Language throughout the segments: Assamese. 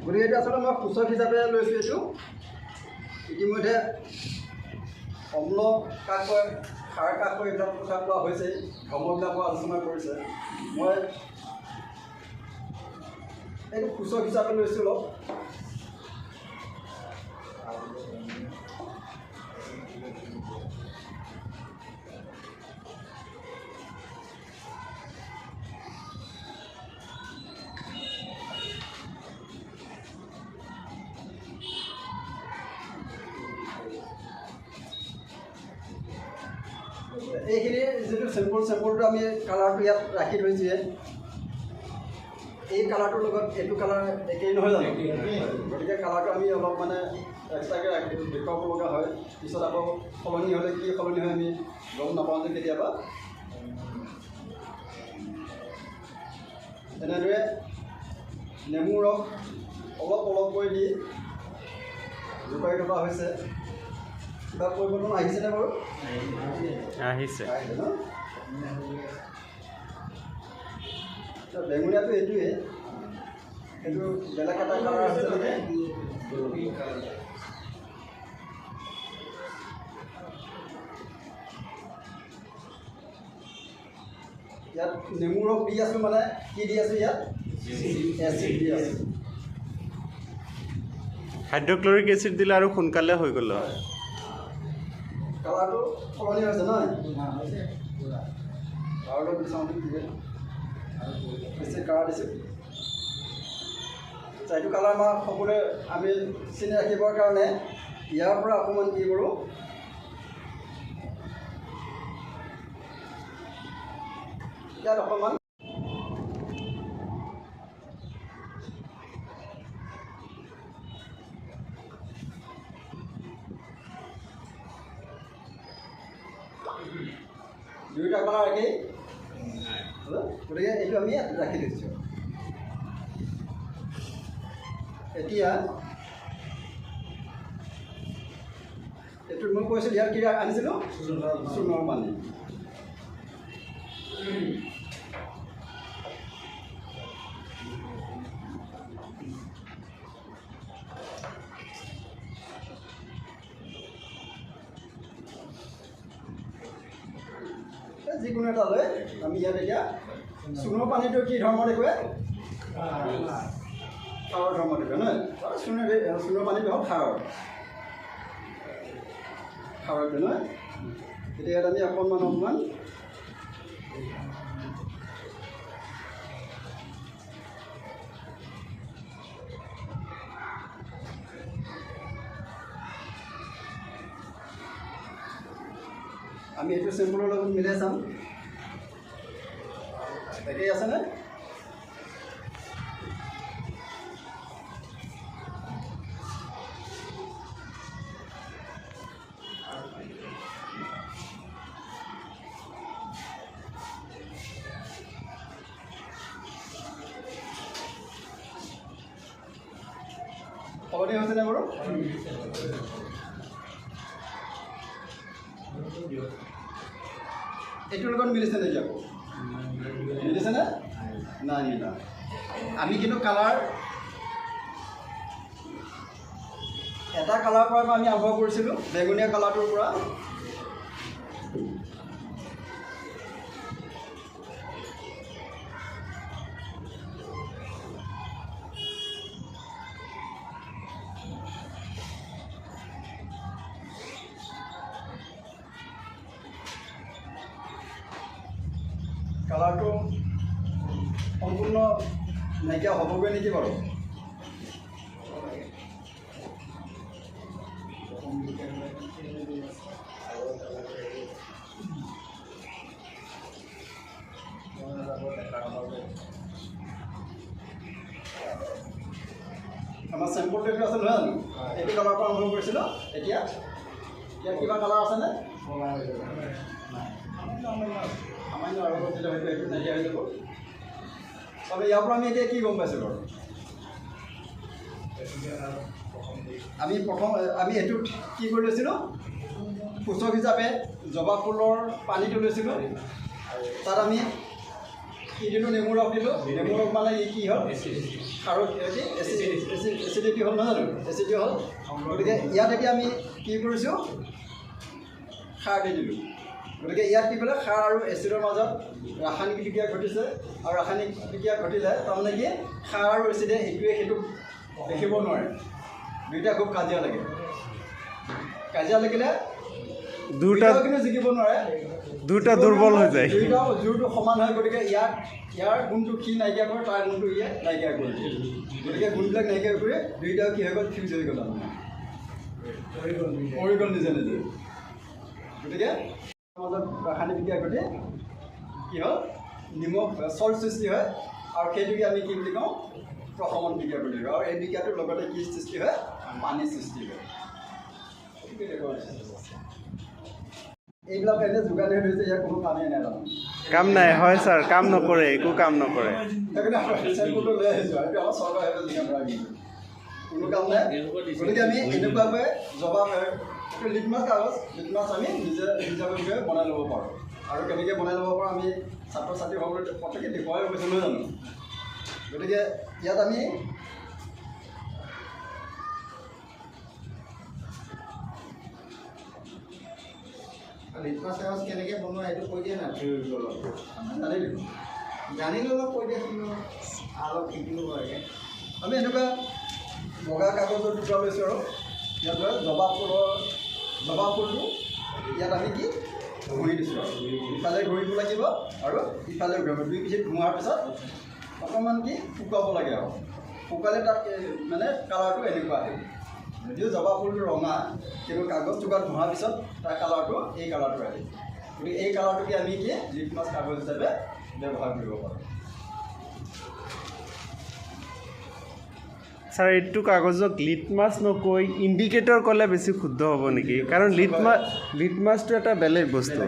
গতিকে এইটো আচলতে মই সূচক হিচাপে লৈছোঁ। এইটো ইতিমধ্যে অম্ল কাক কয়, সাৰ কাক কয়, এইবিলাক কথা কোৱা হৈছে, ধৰ্মবিলাকো আলোচনা কৰিছে। মই এইটো সূচক হিচাপে লৈছোঁ অলপ। এইখিনি যিটো চেম্পলটো আমি কালাৰটো ইয়াত ৰাখি থৈছোঁহে। এই কালাৰটোৰ লগত এইটো কালাৰ একেই নহয় জানো? গতিকে কালাৰটো আমি অলপ মানে এক্সট্ৰাকৈ ৰাখি দেখুৱাব লগা হয়। পিছত আকৌ সলনি হ'লে কি সলনি হয় আমি গম নাপাওঁ যে কেতিয়াবা। এনেদৰে নেমু ৰস অলপ অলপকৈ দি জোকাৰি থকা হৈছে। কিবা পৰিৱৰ্তন আহিছেনে বাৰু? আহিছে ন? বেঙুনীয়াটো এইটোৱে, এইটো বেলেগ এটা কালাৰ আছে নেকি? ইয়াত নেমু ৰস দি আছোঁ, মানে কি দি আছোঁ ইয়াত? এচিড দি আছোঁ। হাইড্ৰক্লৰিক এচিড দিলে আৰু সোনকালে হৈ গ'ল। কালাৰটো সলনি হৈছে নহয়? কালাৰটো বিচাৰোঁতে দিয়ে বেছি কালাৰ দিছোঁ। এইটো কালাৰ আমাৰ সকলোৱে আমি চিনি ৰাখিবৰ কাৰণে ইয়াৰ পৰা অকণমান কি কৰোঁ, ইয়াত অকণমান দুয়োটা কালাৰ একেই। গতিকে এইটো আমি ইয়াত ৰাখি দিছোঁ। এতিয়া এইটো মই কৈছিলোঁ ইয়াত কি আনিছিলোঁ? চূণৰ পানী। যিকোনো এটা লৈ আমি ইয়াত এতিয়া চূণৰ পানীটো কি ধৰ্ম দেখুৱাই? সাৰৰ ধৰ্ম দেখুৱাই নহয়? চূণৰ পানীটো হ'ল সাৰৰ নহয়? এতিয়া ইয়াত আমি অকণমান আমি এইটো চেম্পলৰ লগত মিলাই চাম, একেই আছেনে? সলনি হৈছেনে বাৰু? এইটোৰ লগত মিলিছে নেকি? আকৌ মিলিছেনে? নাই মিলা। আমি কিন্তু কালাৰ এটা কালাৰৰ পৰা আমি আৰম্ভ কৰিছিলোঁ, বেঙুনীয়া কালাৰটোৰ পৰা। কালাৰটো সম্পূৰ্ণ নাইকিয়া হ'বগৈ নেকি বাৰু? আমাৰ চেম্পলটো এইটো আছে নহয় জানো? এইটো কালাৰৰ পৰা আৰম্ভ কৰিছিলোঁ। এতিয়া ইয়াত কিবা কালাৰ আছেনে? সামান্য আৰু দিলে হয়তো এইটো নাইকিয়া হৈ যাব। তবে ইয়াৰ পৰা আমি এতিয়া কি গম পাইছোঁ বাৰু? আমি এইটোত কি কৰি লৈছিলোঁ? সূচক হিচাপে জবা ফুলৰ পানীটো লৈছিলোঁ। তাত আমি কি দিলোঁ নেমু ৰস দিলোঁ নেমু ৰস মানে ই কি হ'ল সাৰৰ এচিডিটি হ'ল নহয় জানো এচিডিটি হ'ল গতিকে ইয়াত এতিয়া আমি কি কৰিছোঁ সাৰ দি দিলোঁ গতিকে ইয়াত কি ক'লে সাৰ আৰু এচিডৰ মাজত ৰাসায়নিক বিক্ৰিয়া ঘটিছে আৰু ৰাসায়নিক বিক্ৰিয়া ঘটিলে তাৰমানে কি সাৰ আৰু এচিডে ইটোৱে সেইটো দেখিব নোৱাৰে দুইটা খুব কাজিয়া লাগে কাজিয়া লাগিলে দুটাও কিন্তু জিকিব নোৱাৰে দুটা দুৰ্বল হৈ যায় দুইটাও জোৰটো সমান হয় গতিকে ইয়াৰ গুণটো সি নাইকিয়া কৰে তাৰ গুণটো ইয়ে নাইকিয়া কৰি দিয়ে গতিকে গুণবিলাক নাইকিয়া কৰি দুইটাও কি হৈ গ'ল ফিউজ হৈ গ'ল মৰি গ'ল নিজে নিজে গতিকে মাজত ৰাসায়নিক বিক্ৰিয়া ঘটি কি হ'ল নিমখ চল্ট সৃষ্টি হয় আৰু সেইটোকে আমি কি বুলি কওঁ প্ৰশমন বিক্ৰিয়া বুলি কওঁ আৰু এই বিক্ৰিয়াটোৰ লগতে কি সৃষ্টি হয় পানী সৃষ্টি হয় এইবিলাক এনে যোগান হৈ হৈছে ইয়াৰ কোনো কামেই নাই জানো কাম নাই হয় ছাৰ কাম নকৰে একো কাম নকৰে সেইকাৰণে চেম্পুটো লৈ আহিছোঁ আৰু আমাৰ চৰকাৰে যোগান ধৰা কোনো কাম নাই গতিকে আমি এনেকুৱাকৈ জবাব লিটমাছ কাগজ লিটমাছ আমি নিজাববীয়াকৈ বনাই ল'ব পাৰোঁ আৰু কেনেকৈ বনাই ল'ব পাৰোঁ আমি ছাত্ৰ ছাত্ৰীসকলে প্ৰত্যেকে দেখুৱাই গৈছোঁ নহয় জানো গতিকে ইয়াত আমি লিটমাছ কাগজ কেনেকৈ বনোৱা এইটো কৈ দিয়ে না জানিলোঁ অলপ কৈ দিয়াচোন অলপ শিকিলোঁ হয়গৈ আমি এনেকুৱা বগা কাগজৰ টুকুৰা লৈছোঁ আৰু ইয়াত জবা ফুলটো ইয়াত আমি কি ঘূৰি দিছোঁ আৰু ইফালে ঘূৰিব লাগিব আৰু ইফালে ঘূৰিব দুই পিঠিত ঘূৰাৰ পিছত অকণমান কি শুকুৱাব লাগে আৰু শুকালে তাত মানে কালাৰটো এনেকুৱা আহিব যদিও জবা ফুলটো ৰঙা কিন্তু কাগজ টুকুৰাত ঘূৰাৰ পিছত তাৰ কালাৰটো এই কালাৰটো আহিব গতিকে এই কালাৰটোকে আমি কি লিটমাছ কাগজ হিচাপে ব্যৱহাৰ কৰিব পাৰোঁ ছাৰ এইটো কাগজক লিটমাছ নকৈ ইণ্ডিকেটৰ ক'লে বেছি শুদ্ধ হ'ব নেকি কাৰণ লিটমাছটো এটা বেলেগ বস্তু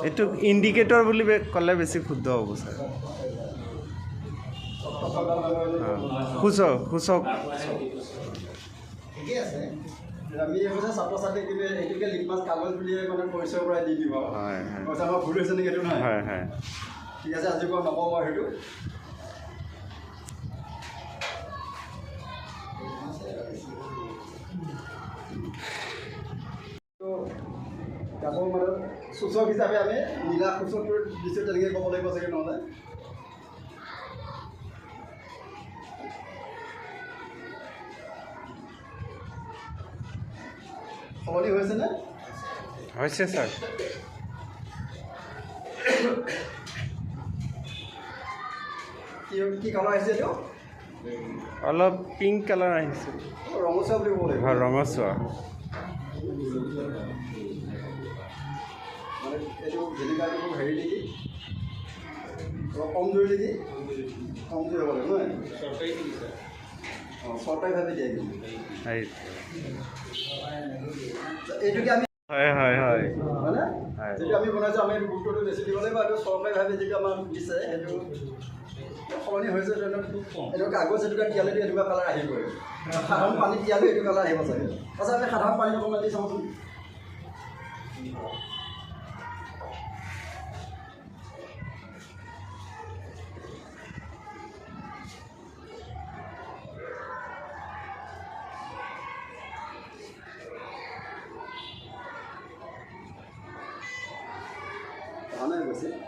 এইটো ইণ্ডিকেটৰ বুলি ক'লে বেছি শুদ্ধ হ'ব ছাৰ সূচক ঠিকেই আছে আমি এইবোৰে ছাত্ৰ ছাত্ৰীক কিন্তু এইটোকে লিটমাছ কাগজ বুলিয়ে মানে পৰিচয় কৰাই দি দিব হয় কৈছে আমাৰ ভুল হৈছে নেকি এইটো নহয় হয় হয় ঠিক আছে আজিৰ পৰা নকওঁ বাৰু সেইটো আকৌ মানে সূচক হিচাপে আমি নীলা সূচকটো দিছোঁ তেনেকৈ ক'ব লাগিব চাগে নহ'লে সলনি হৈছেনে হৈছে ছাৰ কি কালাৰ আহিছে এইটো অলপ পিংক কালাৰ আহিছে ৰঙচুৱা বুলি ক'ব লাগিব হয় ৰঙচুৱা মানে এইটো ভিনেগাৰটো হেৰি নেকি অলপ কমজোৰি নেকি কমজোৰি হ'ব লাগিব নহয় অঁ চৰকাৰীভাৱে দিয়ে কিন্তু এইটোকে আমি হয় হয় হয় হয়নে হয় যিটো আমি বনাইছোঁ আমি গুৰুত্বটো বেছি দিব লাগিব আৰু চৰকাৰীভাৱে যিটো আমাক দিছে সেইটো সলনি হৈছে এনেকুৱা কাগজ এটুকুৰা তিয়ালেতো এনেকুৱা কালাৰ আহিবই সাধাৰণ পানী তিয়ালেও এইটো কালাৰ আহিব চাগে আচ্ছা আমি সাধাৰণ পানী অকণমান দি চাওঁচোন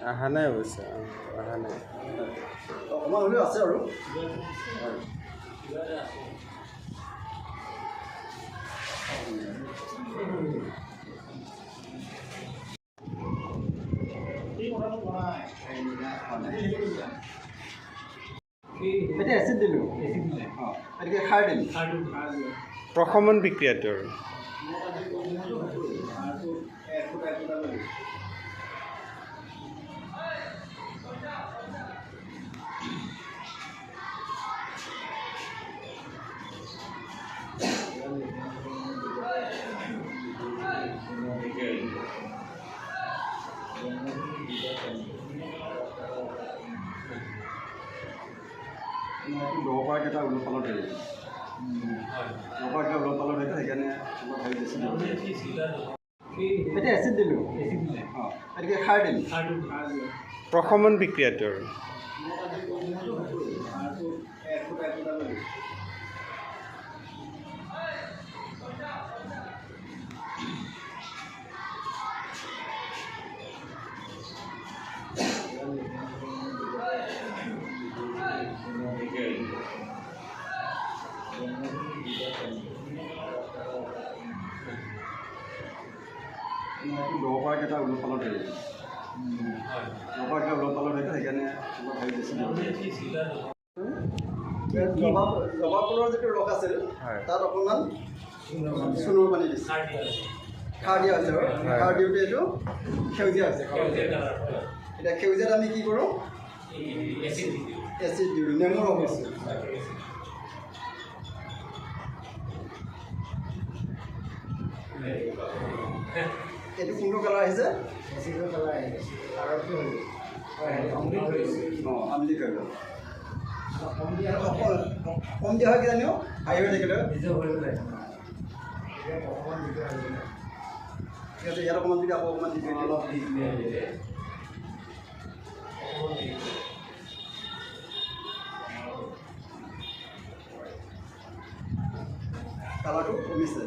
অহা নাই অৱশ্যে অহা নাই অকণমান হ'লেও আছে আৰু এতিয়া এচিড দিলোঁ অঁ গতিকে সাৰ দিলোঁ প্ৰশমন বিক্ৰিয়াটো আৰু দহপাৰকেইটা ওলপালত হেৰি দহপাৰকেইটা ওলপালত হৈছে সেইকাৰণে অলপ হেৰি বেছি এতিয়া এচিড দিলোঁ অঁ গতিকে সাৰ দিলোঁ প্ৰশমন বিক্ৰিয়াটো আৰু দহপাৰকেইটা ওলপালত থাকে দহপাৰকেইটা ওলপালত থাকে সেইকাৰণে অলপ হেৰি বেছি জবা ফুলৰ যিটো ৰস আছিল তাত অকণমান চূণৰ পানী দিছে খাৰ দিয়া হৈছে আৰু খাৰ দিওঁতে এইটো সেউজীয়া হৈছে এতিয়া সেউজীয়াত আমি কি কৰোঁ এচিড দিওঁ নেমুৰ ৰস দিছোঁ এইটো কোনটো কালাৰ আহিছে অঁ আমলি কৰিলোঁ কম দিয়া হয় কিজানিও হাই হৈ থাকিলে ঠিক আছে ইয়াত অকণমান যদি আকৌ অকণমান দি কালাৰটো কমিছে